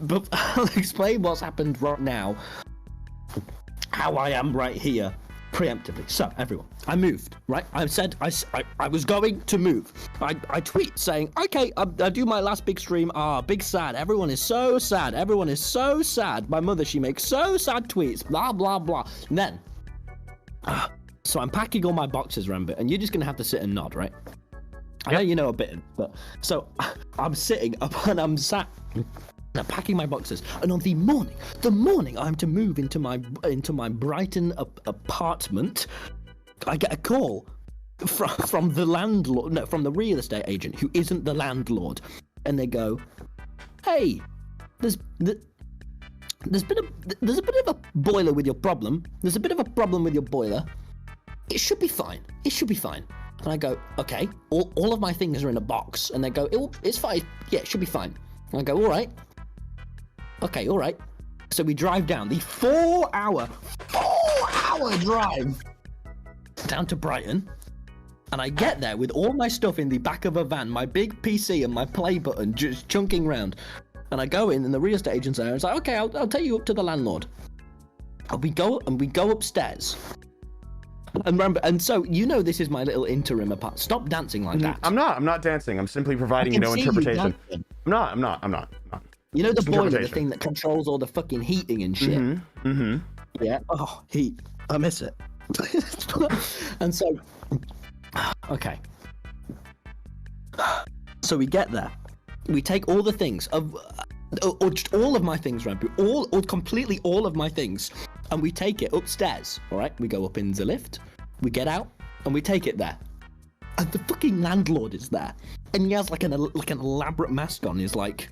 But I'll explain what's happened right now. How I am right here, preemptively. So, everyone, I moved, right? I said I was going to move. I tweet saying, okay, I do my last big stream. Big sad. Everyone is so sad. Everyone is so sad. My mother, she makes so sad tweets. Blah, blah, blah. And then, so I'm packing all my boxes, Ranboo, and you're just going to have to sit and nod, right? I know you know a bit, but... So, I'm sitting up and I'm sat... I'm packing my boxes, and on the morning I'm to move into my Brighton apartment, I get a call from the landlord, no, from the real estate agent who isn't the landlord, and they go, "Hey, there's a bit of a boiler with your problem. There's a bit of a problem with your boiler. It should be fine. It should be fine." And I go, "Okay." All of my things are in a box, and they go, "It's fine. Yeah, it should be fine." And I go, "All right." Okay, all right. So we drive down the 4-hour drive down to Brighton, and I get there with all my stuff in the back of a van, my big PC and my play button just chunking round. And I go in, and the real estate agent's there. It's like, okay, I'll take you up to the landlord. And we go upstairs. And remember, and so you know this is my little interim apart. Stop dancing like that. I'm not dancing. I'm simply providing no interpretation. I'm not. You know the boiler, the thing that controls all the fucking heating and shit? Yeah. Oh, heat. I miss it. And so... Okay. So we get there. We take all the things, or just all of my things, Ranboo, completely all of my things, and we take it upstairs, alright? We go up in the lift, we get out, and we take it there. And the fucking landlord is there. And he has like an elaborate mask on. He's like...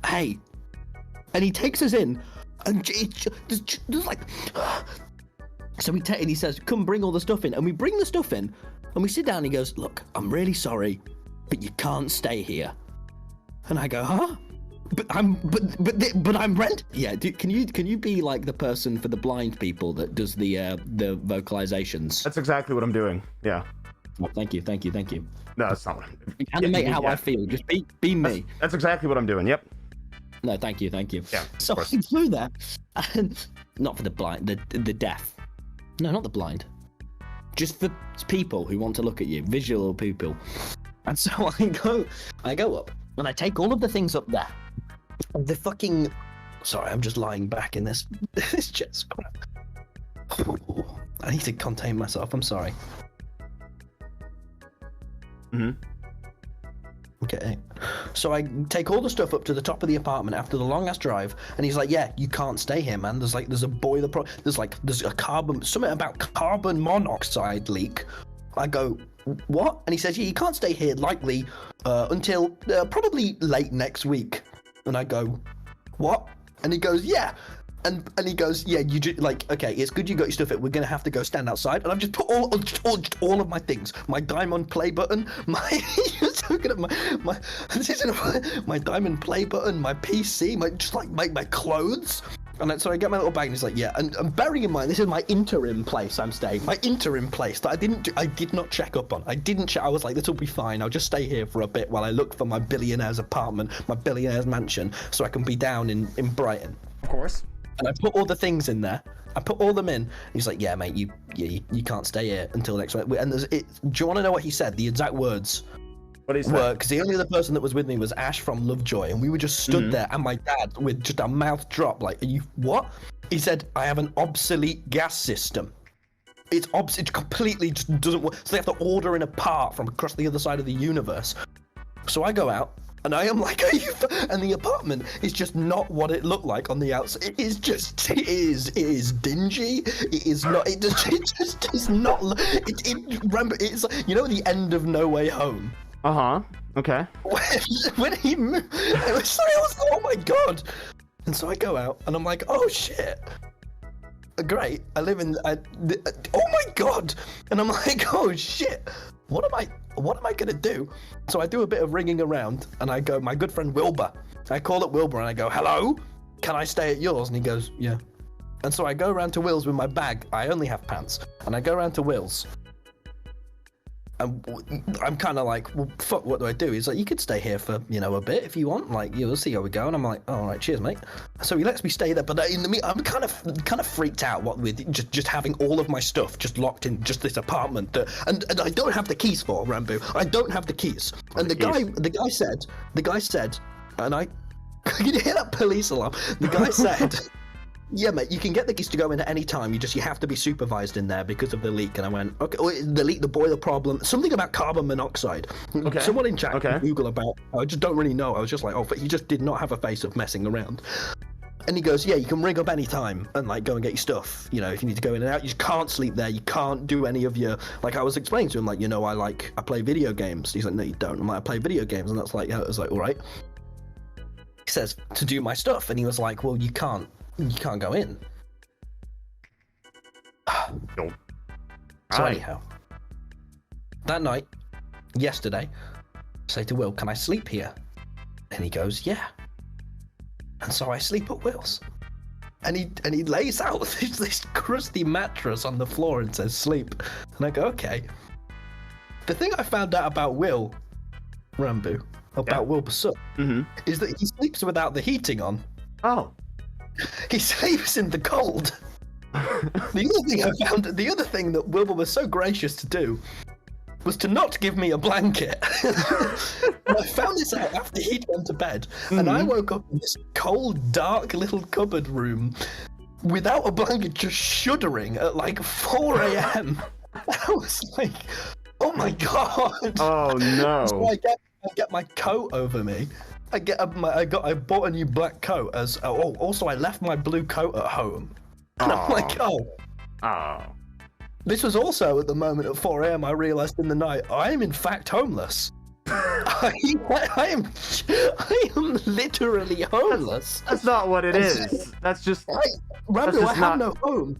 Hey, and he takes us in, and there's like, so and he says, "Come bring all the stuff in," and we bring the stuff in, and we sit down. And he goes, "Look, I'm really sorry, but you can't stay here." And I go, "Huh? But I'm rent." Yeah, can you be like the person for the blind people that does the vocalizations? That's exactly what I'm doing. Yeah. Well, thank you. No, that's not what I'm doing. Animate how I feel. Just be me. That's exactly what I'm doing. Yep. No, thank you. Yeah, so I flew there, and not for the blind, the deaf. No, not the blind. Just for people who want to look at you, visual people. And so I go up, and I take all of the things up there. The fucking... Sorry, I'm just lying back in this chest crap. I need to contain myself. I'm sorry. Okay, so I take all the stuff up to the top of the apartment after the long ass drive, and he's like, "Yeah, you can't stay here, man. There's a boiler there's a something about carbon monoxide leak." I go, "What?" And he says, "Yeah, you can't stay here likely until probably late next week." And I go, "What?" And he goes, "Yeah." And he goes, "Yeah, you just okay, it's good you got your stuff in. We're gonna have to go stand outside." And I've just put all of my things, my diamond play button, my looking at my diamond play button, my PC, my clothes. And so I get my little bag, and he's like, "Yeah." And bearing in mind, this is my interim place I'm staying, my interim place that I did not check up on. I didn't check. I was like, "This will be fine. I'll just stay here for a bit while I look for my billionaire's apartment, my billionaire's mansion, so I can be down in Brighton." Of course. And I put all the things in there. I put all them in. And he's like, "Yeah, mate, you can't stay here until next week." And do you want to know what he said? The exact words What is were, because the only other person that was with me was Ash from Lovejoy, and we were just stood there, and my dad with just a mouth drop, like, "Are you what?" He said, "I have an obsolete gas system. It completely just doesn't work. So they have to order in a part from across the other side of the universe." So I go out, and I am like, "Are you?" And the apartment is just not what it looked like on the outside. It is dingy. It is not. It just is not. Remember, it's like, you know, the end of No Way Home. Okay. When he moved, I was like, "Oh my god!" And so I go out, and I'm like, "Oh shit, great! I live in. Oh my god!" And I'm like, "Oh shit, what am I gonna do?" So I do a bit of ringing around, and I go, my good friend Wilbur. I call up Wilbur, and I go, "Hello, can I stay at yours?" And he goes, "Yeah." And so I go around to Will's with my bag. I only have pants, and I go around to Will's. I'm kind of like, well, fuck, what do I do? He's like, you could stay here for, a bit if you want. Like, you'll see how we go. And I'm like, oh, all right, cheers, mate. So he lets me stay there. But in the meantime, I'm kind of freaked out with just having all of my stuff just locked in just this apartment that, and I don't have the keys for, Ranboo. I don't have the keys. And the guy said, and I, can you hear that police alarm? The guy said, yeah, mate, you can get the keys to go in at any time. You have to be supervised in there because of the leak. And I went, okay, the leak, the boiler problem, something about carbon monoxide. Okay. Someone in chat can Google about. I just don't really know. I was just like, oh, but he just did not have a face of messing around. And he goes, yeah, you can ring up any time and like go and get your stuff. If you need to go in and out, you just can't sleep there. You can't do any of your, like I was explaining to him, like, I play video games. He's like, no, you don't. I'm like, I play video games, and that's like, I was like, all right. He says to do my stuff, and he was like, well, you can't go in. Nope. So anyhow, that night, yesterday, I say to Will, can I sleep here? And he goes, yeah. And so I sleep at Will's. And he lays out this crusty mattress on the floor and says, sleep. And I go, okay. The thing I found out about Will, Ranboo, about Wilbur Soot, is that he sleeps without the heating on. Oh. He sleeps in the cold. The other thing that Wilbur was so gracious to do was to not give me a blanket. I found this out after he'd gone to bed, and I woke up in this cold, dark little cupboard room without a blanket, just shuddering at like 4 a.m. I was like, oh my god. Oh no. So I get my coat over me. I bought a new black coat also I left my blue coat at home. And I'm like, This was also at the moment at 4 a.m. I realized in the night, I am in fact homeless. I am literally homeless. That's not what it is. That's just Ranboo, I have no home.